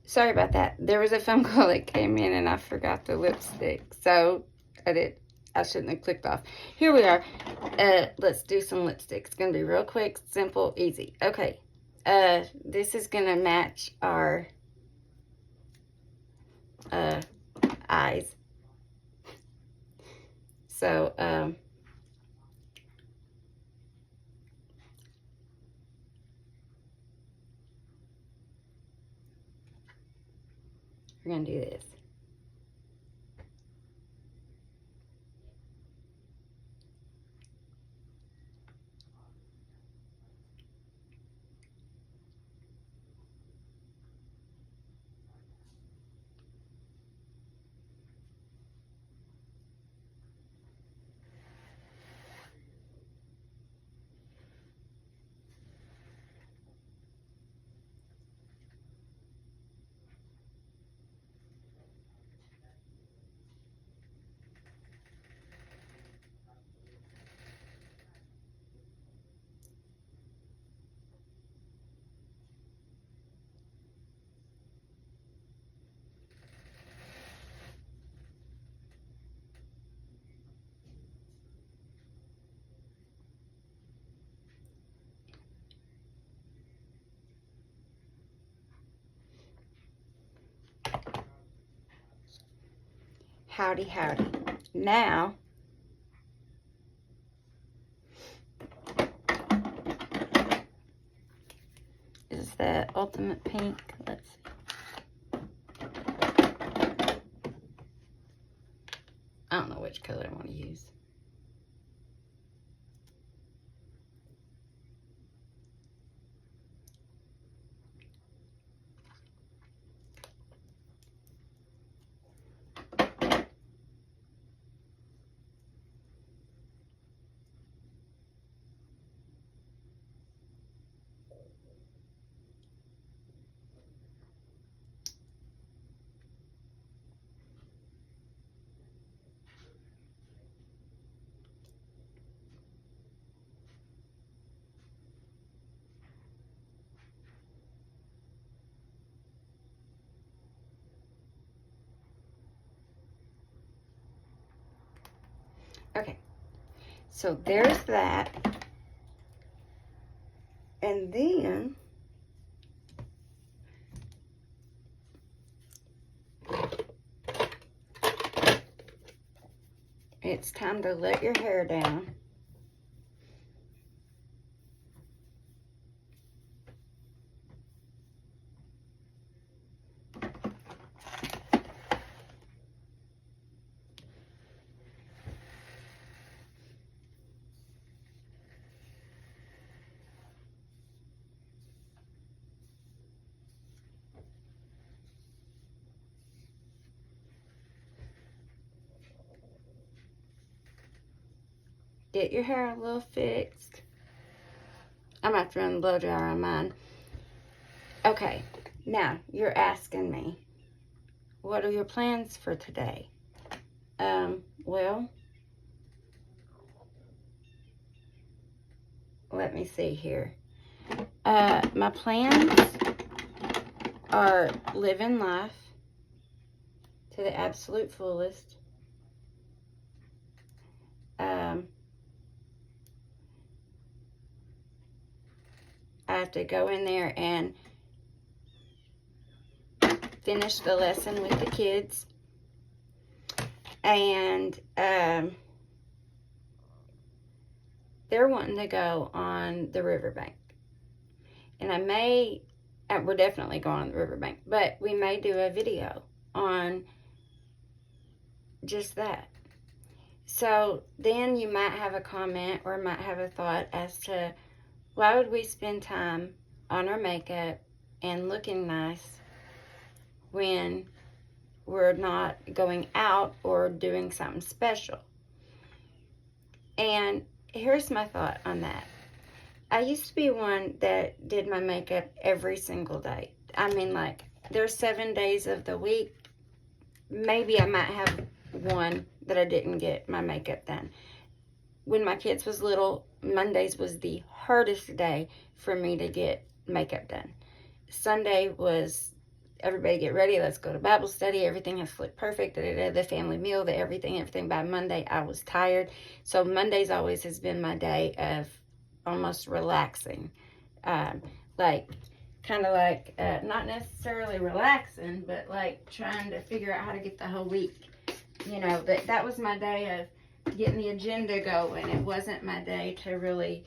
Sorry about that. There was a phone call that came in and I forgot the lipstick. So I shouldn't have clicked off. Here we are. Let's do some lipstick. It's going to be real quick, simple, easy. Okay. This is going to match our eyes. So, we're going to do this. Howdy, howdy. Now, is the ultimate pink. Let's see. I don't know which color I want to use. Okay, so there's that. And then it's time to let your hair down. Get your hair a little fixed. I'm going to have to run the blow dryer on mine. Okay, now you're asking me, what are your plans for today? Well, let me see here. My plans are living life to the absolute fullest. I have to go in there and finish the lesson with the kids. And they're wanting to go on the riverbank. And we're definitely going on the riverbank, but we may do a video on just that. So then you might have a comment or might have a thought as to, why would we spend time on our makeup and looking nice when we're not going out or doing something special? And here's my thought on that. I used to be one that did my makeup every single day. I mean, like, there's 7 days of the week. Maybe I might have one that I didn't get my makeup done. When my kids was little, Mondays was the hardest day for me to get makeup done. Sunday was everybody get ready, let's go to Bible study, everything has looked perfect, the family meal, everything. By Monday, I was tired. So Mondays always has been my day of almost relaxing. Like, kind of like, not necessarily relaxing, but like trying to figure out how to get the whole week. But that was my day of getting the agenda going. It wasn't my day to really,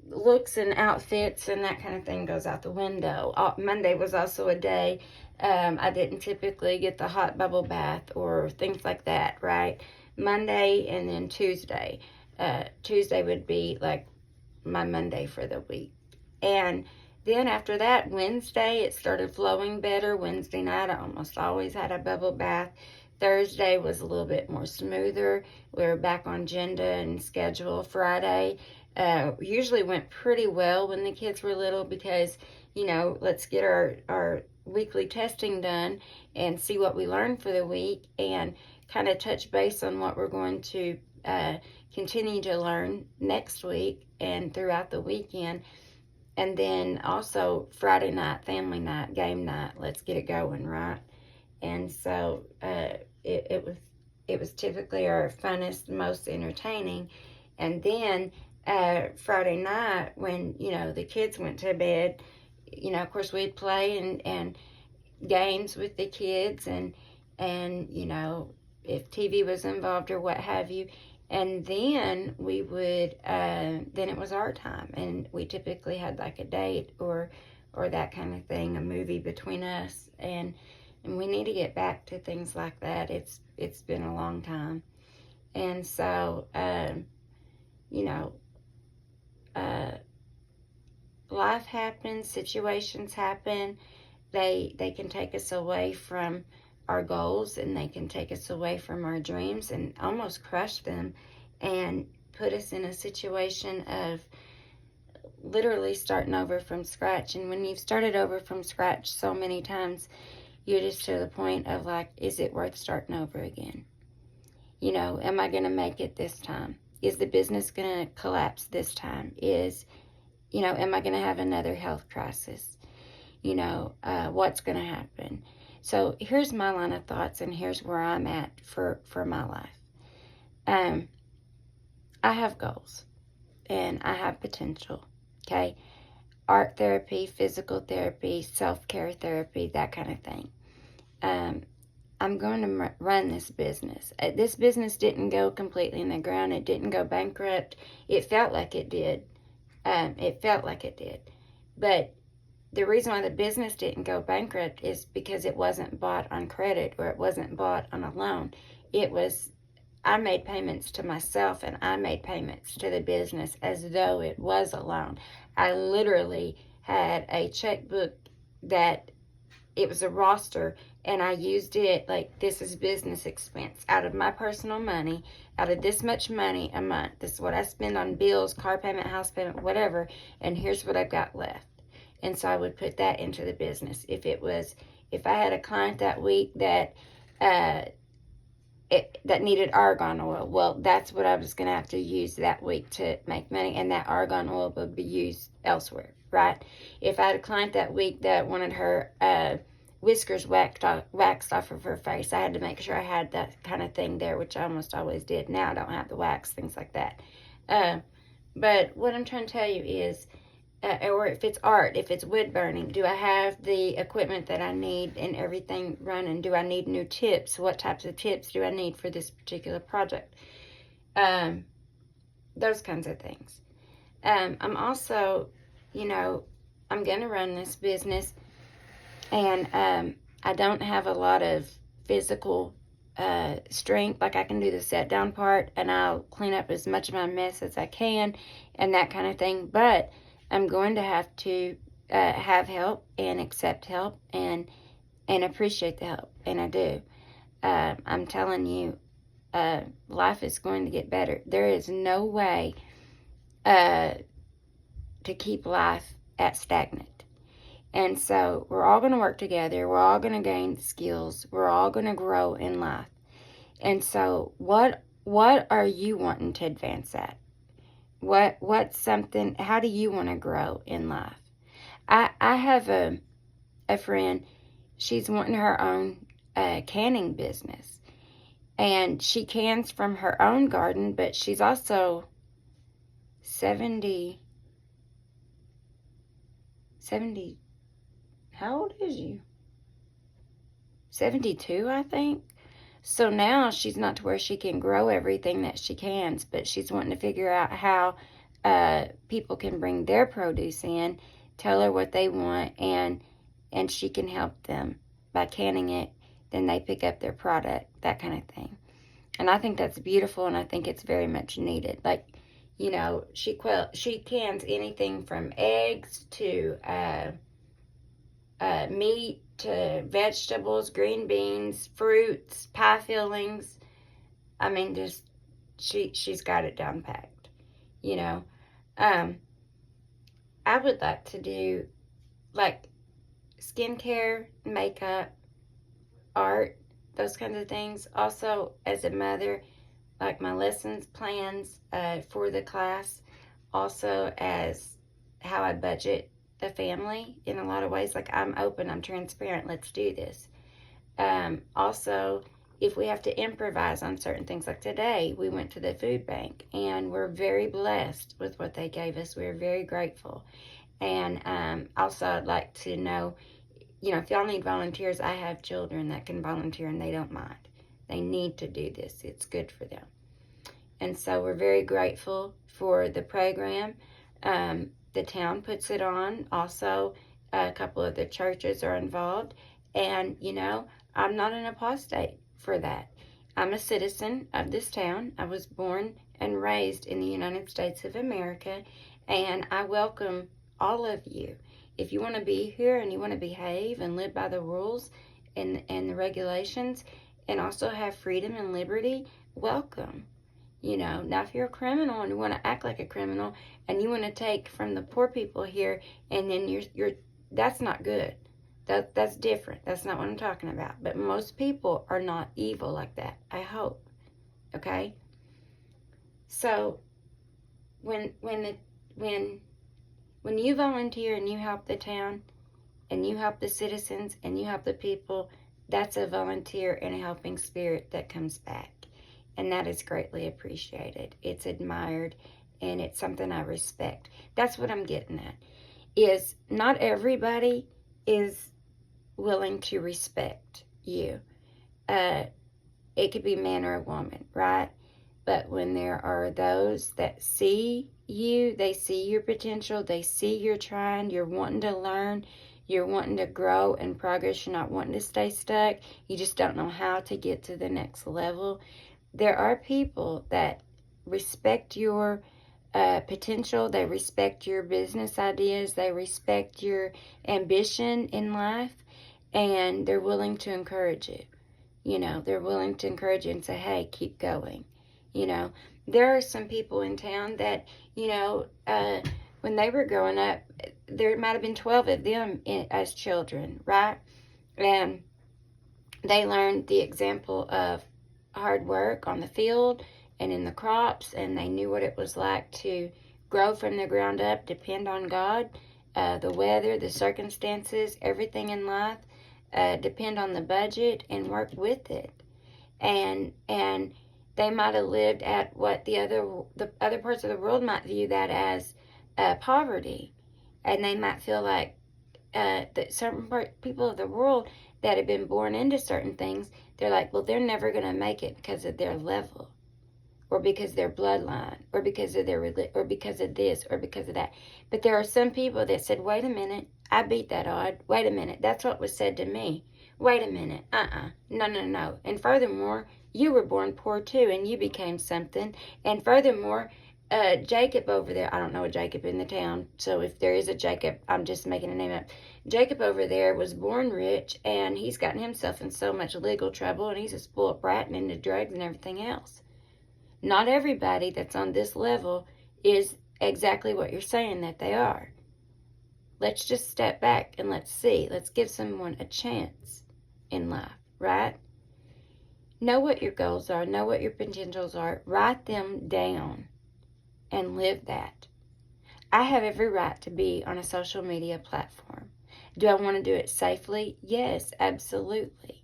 looks and outfits and that kind of thing goes out the window. Monday was also a day I didn't typically get the hot bubble bath or things like that, right? Monday and then Tuesday. Tuesday would be like my Monday for the week. And then after that, Wednesday, it started flowing better. Wednesday night, I almost always had a bubble bath. Thursday was a little bit more smoother. We were back on agenda and schedule. Friday usually went pretty well when the kids were little because, let's get our weekly testing done and see what we learned for the week and kind of touch base on what we're going to continue to learn next week and throughout the weekend. And then also Friday night, family night, game night, let's get it going, right? And so it was typically our funnest, most entertaining. And then Friday night when, the kids went to bed, of course we'd play and games with the kids and if TV was involved or what have you. And then we would, then it was our time. And we typically had like a date or that kind of thing, a movie between us. And we need to get back to things like that. It's been a long time. And so, life happens, situations happen. They can take us away from our goals and they can take us away from our dreams and almost crush them and put us in a situation of literally starting over from scratch. And when you've started over from scratch so many times, you're just to the point of like, is it worth starting over again? Am I going to make it this time? Is the business going to collapse this time? Am I going to have another health crisis? What's going to happen? So here's my line of thoughts and here's where I'm at for my life. I have goals and I have potential, okay? Art therapy, physical therapy, self-care therapy, that kind of thing. I'm going to run this business. This business didn't go completely in the ground. It didn't go bankrupt. It felt like it did. But the reason why the business didn't go bankrupt is because it wasn't bought on credit or it wasn't bought on a loan. I made payments to myself and I made payments to the business as though it was a loan. I literally had a checkbook that it was a roster and I used it like this is business expense out of my personal money, out of this much money a month. This is what I spend on bills, car payment, house payment, whatever, and here's what I've got left. And so I would put that into the business. If I had a client that week that needed argan oil, well, that's what I was going to have to use that week to make money, and that argan oil would be used elsewhere, right? If I had a client that week that wanted her whiskers waxed off of her face, I had to make sure I had that kind of thing there, which I almost always did. Now I don't have the wax, things like that. But what I'm trying to tell you is, or if it's art, if it's wood burning, do I have the equipment that I need and everything running? Do I need new tips? What types of tips do I need for this particular project? Those kinds of things. I'm also, I'm going to run this business and I don't have a lot of physical strength. Like I can do the set down part and I'll clean up as much of my mess as I can and that kind of thing. But I'm going to have to have help and accept help and appreciate the help. And I do. I'm telling you, life is going to get better. There is no way to keep life at stagnant. And so we're all going to work together. We're all going to gain skills. We're all going to grow in life. And so what are you wanting to advance at? How do you want to grow in life? I have a friend, she's wanting her own canning business. And she cans from her own garden, but she's also 70, how old is you? 72, I think. So now she's not to where she can grow everything that she cans, but she's wanting to figure out how people can bring their produce in, tell her what they want, and she can help them by canning it. Then they pick up their product, that kind of thing. And I think that's beautiful, and I think it's very much needed. Like, you know, she cans anything from eggs to meat to vegetables, green beans, fruits, pie fillings. I mean, just she's got it down packed. You know, I would like to do like skincare, makeup, art, those kinds of things. Also, as a mother, like my lessons plans for the class. Also, as how I budget the family in a lot of ways. Like, I'm open, I'm transparent, let's do this. Also, if we have to improvise on certain things, like today we went to the food bank and we're very blessed with what they gave us. We're very grateful. And also, I'd like to know, you know, if y'all need volunteers, I have children that can volunteer and they don't mind. They need to do this. It's good for them. And so we're very grateful for the program. The town puts it on. Also, a couple of the churches are involved. And, you know, I'm not an apostate for that. I'm a citizen of this town. I was born and raised in the United States of America. And I welcome all of you. If you want to be here and you want to behave and live by the rules and the regulations and also have freedom and liberty, welcome. You know, now if you're a criminal and you want to act like a criminal and you want to take from the poor people here and then you're that's not good. That's different. That's not what I'm talking about. But most people are not evil like that, I hope. Okay? So when you volunteer and you help the town and you help the citizens and you help the people, that's a volunteer and a helping spirit that comes back. And that is greatly appreciated. It's admired, and it's something I respect. That's what I'm getting at, is not everybody is willing to respect you. It could be man or a woman, right? But when there are those that see you, they see your potential, they see you're trying, you're wanting to learn, you're wanting to grow and progress, you're not wanting to stay stuck, you just don't know how to get to the next level. There are people that respect your potential, they respect your business ideas, they respect your ambition in life, and they're willing to encourage you. You know, they're willing to encourage you and say, hey, keep going. You know, there are some people in town that, you know, when they were growing up, there might have been 12 of them as children, right? And they learned the example of hard work on the field and in the crops, and they knew what it was like to grow from the ground up, depend on God, the weather, the circumstances, everything in life, depend on the budget and work with it. And they might have lived at what the other parts of the world might view that as poverty, and they might feel like that certain people of the world that have been born into certain things, they're like, well, they're never going to make it because of their level, or because of their bloodline, or because of their or because of this, or because of that. But there are some people that said, wait a minute, I beat that odd. Wait a minute, that's what was said to me. Wait a minute, no. And furthermore, you were born poor too, and you became something. And furthermore, Jacob over there, I don't know a Jacob in the town, so if there is a Jacob, I'm just making a name up. Jacob over there was born rich, and he's gotten himself in so much legal trouble, and he's a spoiled brat and into drugs and everything else. Not everybody that's on this level is exactly what you're saying that they are. Let's just step back and let's see. Let's give someone a chance in life, right? Know what your goals are. Know what your potentials are. Write them down and live that. I have every right to be on a social media platform. Do I want to do it safely? Yes, absolutely.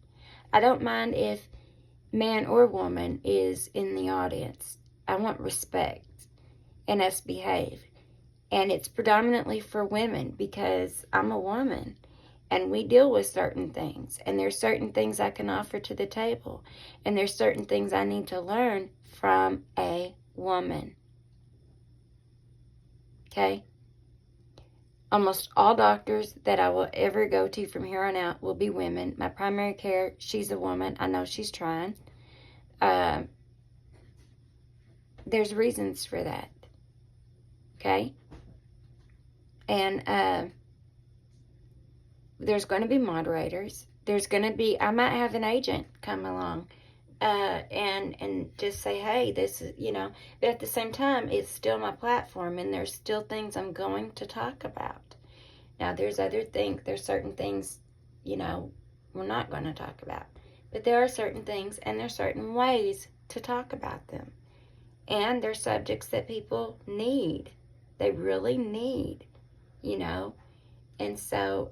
I don't mind if man or woman is in the audience. I want respect and us behave. And it's predominantly for women because I'm a woman and we deal with certain things. And there's certain things I can offer to the table. And there's certain things I need to learn from a woman. Okay? Almost all doctors that I will ever go to from here on out will be women. My primary care, she's a woman. I know she's trying. There's reasons for that. Okay? And there's going to be moderators. There's going to be, I might have an agent come along and just say, hey, this is, but at the same time, it's still my platform and there's still things I'm going to talk about. Now, there's certain things, we're not going to talk about. But there are certain things and there's certain ways to talk about them. And they're subjects that people need. They really need, And so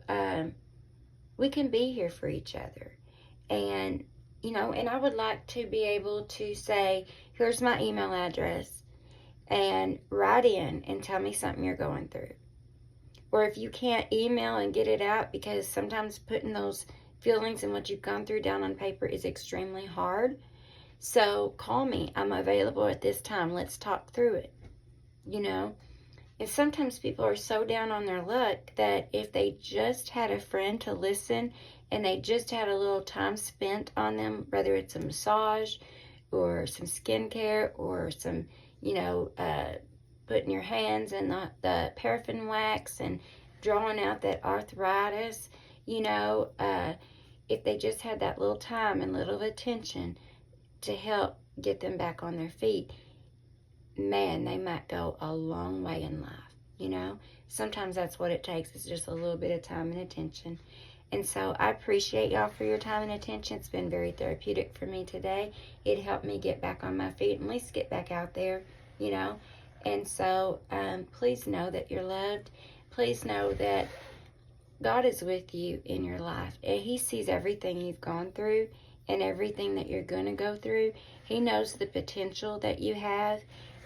we can be here for each other. And, and I would like to be able to say, here's my email address. And write in and tell me something you're going through. Or if you can't email and get it out, because sometimes putting those feelings and what you've gone through down on paper is extremely hard. So call me. I'm available at this time. Let's talk through it. And sometimes people are so down on their luck that if they just had a friend to listen and they just had a little time spent on them, whether it's a massage or some skincare or some, putting your hands in the paraffin wax and drawing out that arthritis, if they just had that little time and little attention to help get them back on their feet, man, they might go a long way in life, Sometimes that's what it takes, is just a little bit of time and attention. And so I appreciate y'all for your time and attention. It's been very therapeutic for me today. It helped me get back on my feet and at least get back out there, And so please know that you're loved. Please know that God is with you in your life. And He sees everything you've gone through and everything that you're going to go through. He knows the potential that you have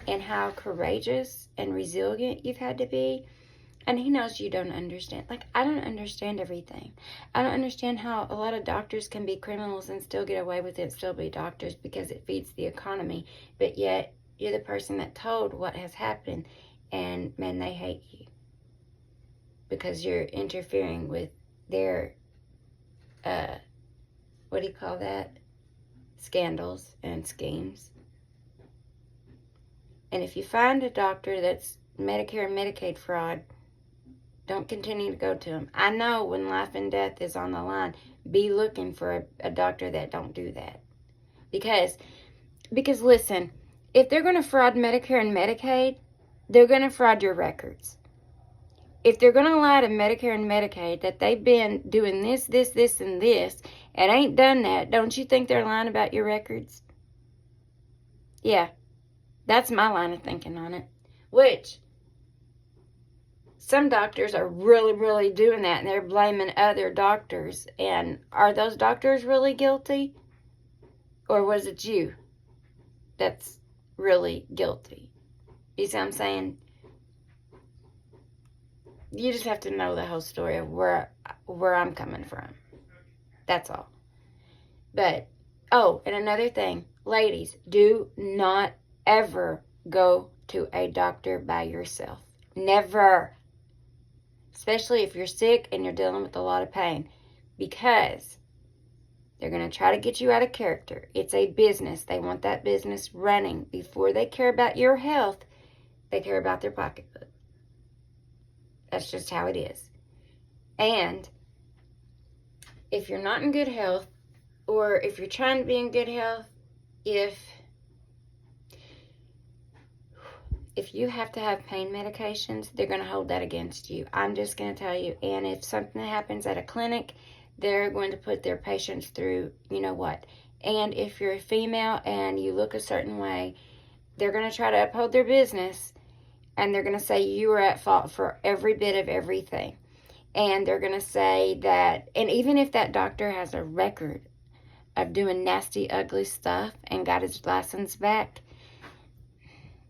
and how courageous and resilient you've had to be. And He knows you don't understand. Like, I don't understand everything. I don't understand how a lot of doctors can be criminals and still get away with it, still be doctors, because it feeds the economy. But yet, you're the person that told what has happened. And, man, they hate you. Because you're interfering with their, what do you call that? Scandals and schemes. And if you find a doctor that's Medicare and Medicaid fraud, don't continue to go to them. I know when life and death is on the line, be looking for a doctor that don't do that. Because listen, if they're going to fraud Medicare and Medicaid, they're going to fraud your records. If they're going to lie to Medicare and Medicaid that they've been doing this, and this, and ain't done that, don't you think they're lying about your records? Yeah, that's my line of thinking on it. Which, some doctors are really, really doing that, and they're blaming other doctors. And are those doctors really guilty? Or was it you that's really guilty? You see what I'm saying? You just have to know the whole story of where I'm coming from. That's all. But, and another thing, ladies, do not ever go to a doctor by yourself. Never. Especially if you're sick and you're dealing with a lot of pain. Because they're going to try to get you out of character. It's a business. They want that business running. Before they care about your health, they care about their pocketbook. That's just how it is. And if you're not in good health, or if you're trying to be in good health, if you have to have pain medications, they're going to hold that against you. I'm just going to tell you. And if something happens at a clinic, they're going to put their patients through, you know what. And if you're a female and you look a certain way, they're going to try to uphold their business. And they're going to say you are at fault for every bit of everything. And they're going to say that, and even if that doctor has a record of doing nasty, ugly stuff and got his license back,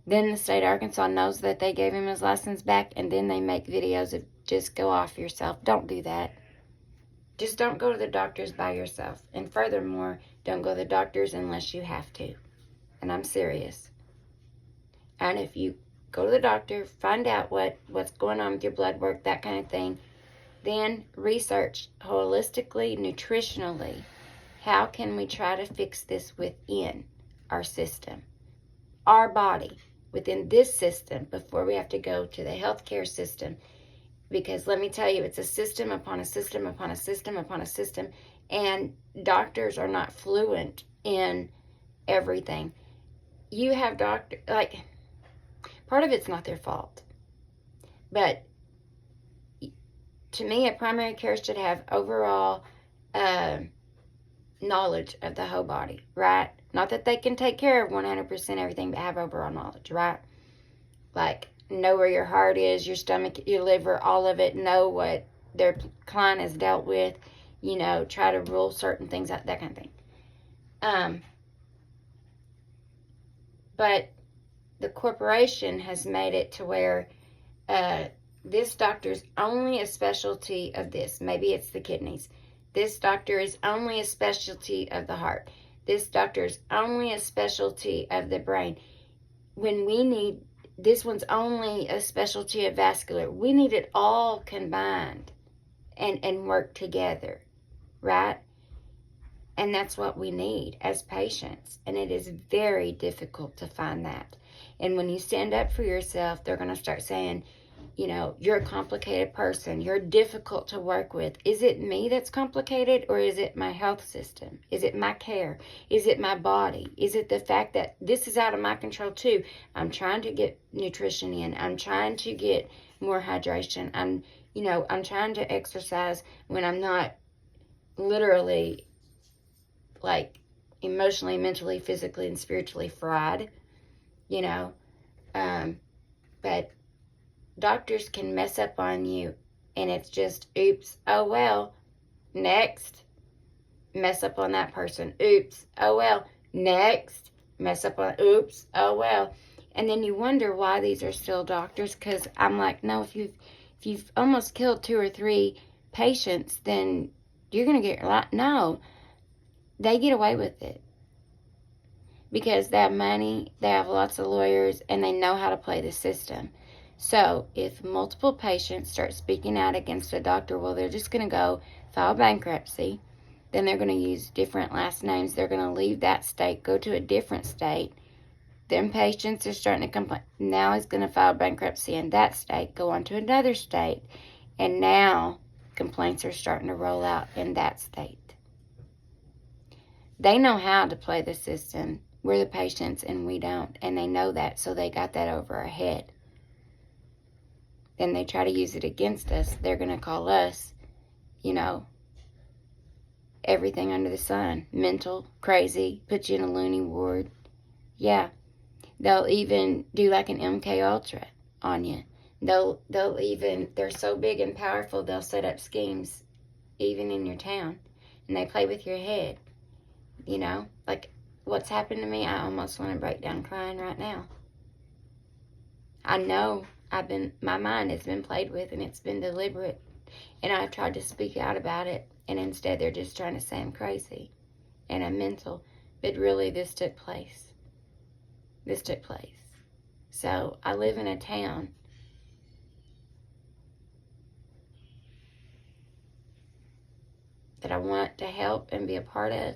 then the state of Arkansas knows that they gave him his license back, and then they make videos of just go off yourself. Don't do that. Just don't go to the doctors by yourself. And furthermore, don't go to the doctors unless you have to. And I'm serious. And if you go to the doctor, find out what's going on with your blood work, that kind of thing, then research holistically, nutritionally, how can we try to fix this within our system, our body, within this system, before we have to go to the healthcare system. Because let me tell you, it's a system upon a system upon a system upon a system, and doctors are not fluent in everything. You have part of it's not their fault, but to me, a primary care should have overall knowledge of the whole body, right? Not that they can take care of 100% everything, but have overall knowledge, right? Like, know where your heart is, your stomach, your liver, all of it. Know what their client has dealt with. Try to rule certain things out, that kind of thing. But the corporation has made it to where this doctor's only a specialty of this. Maybe it's the kidneys. This doctor is only a specialty of the heart. This doctor is only a specialty of the brain. When we need, this one's only a specialty of vascular. We need it all combined and work together, right? And that's what we need as patients. And it is very difficult to find that. And when you stand up for yourself, they're going to start saying, you're a complicated person. You're difficult to work with. Is it me that's complicated, or is it my health system? Is it my care? Is it my body? Is it the fact that this is out of my control too? I'm trying to get nutrition in. I'm trying to get more hydration. I'm trying to exercise when I'm not literally, like, emotionally, mentally, physically, and spiritually fried, but doctors can mess up on you, and it's just, oops, oh well, next, mess up on that person, oops, oh well, next, mess up on, oops, oh well. And then you wonder why these are still doctors, because I'm like, no, if you've almost killed 2 or 3 patients, then you're going to get a lot. No, they get away with it because they have money, they have lots of lawyers, and they know how to play the system. So if multiple patients start speaking out against a doctor, well, they're just going to go file bankruptcy. Then they're going to use different last names. They're going to leave that state, go to a different state. Then patients are starting to complain. Now he's going to file bankruptcy in that state, go on to another state. And now complaints are starting to roll out in that state. They know how to play the system. We're the patients and we don't. And they know that, so they got that over our head. Then they try to use it against us. They're going to call us, everything under the sun. Mental, crazy, put you in a loony ward. Yeah. They'll even do like an MK Ultra on you. They'll even, they're so big and powerful, they'll set up schemes even in your town. And they play with your head. Like what's happened to me, I almost want to break down crying right now. I know my mind has been played with, and it's been deliberate. And I've tried to speak out about it, and instead they're just trying to say I'm crazy and I'm mental. But really, this took place. So I live in a town that I want to help and be a part of,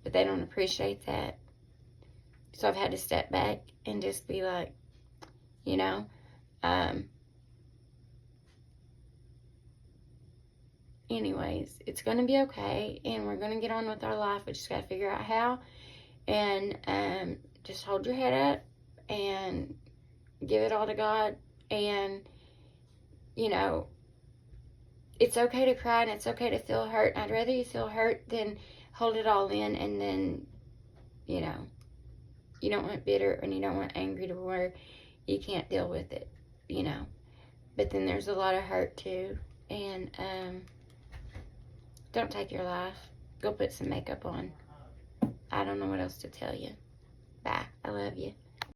but they don't appreciate that. So I've had to step back and just be like, anyways, it's going to be okay, and we're going to get on with our life. We just got to figure out how, and just hold your head up and give it all to God. And it's okay to cry, and it's okay to feel hurt. I'd rather you feel hurt than hold it all in, and then you don't want bitter and you don't want angry to where you can't deal with it, but then there's a lot of hurt too. And don't take your life. Go put some makeup on. I don't know what else to tell you. Bye. I love you.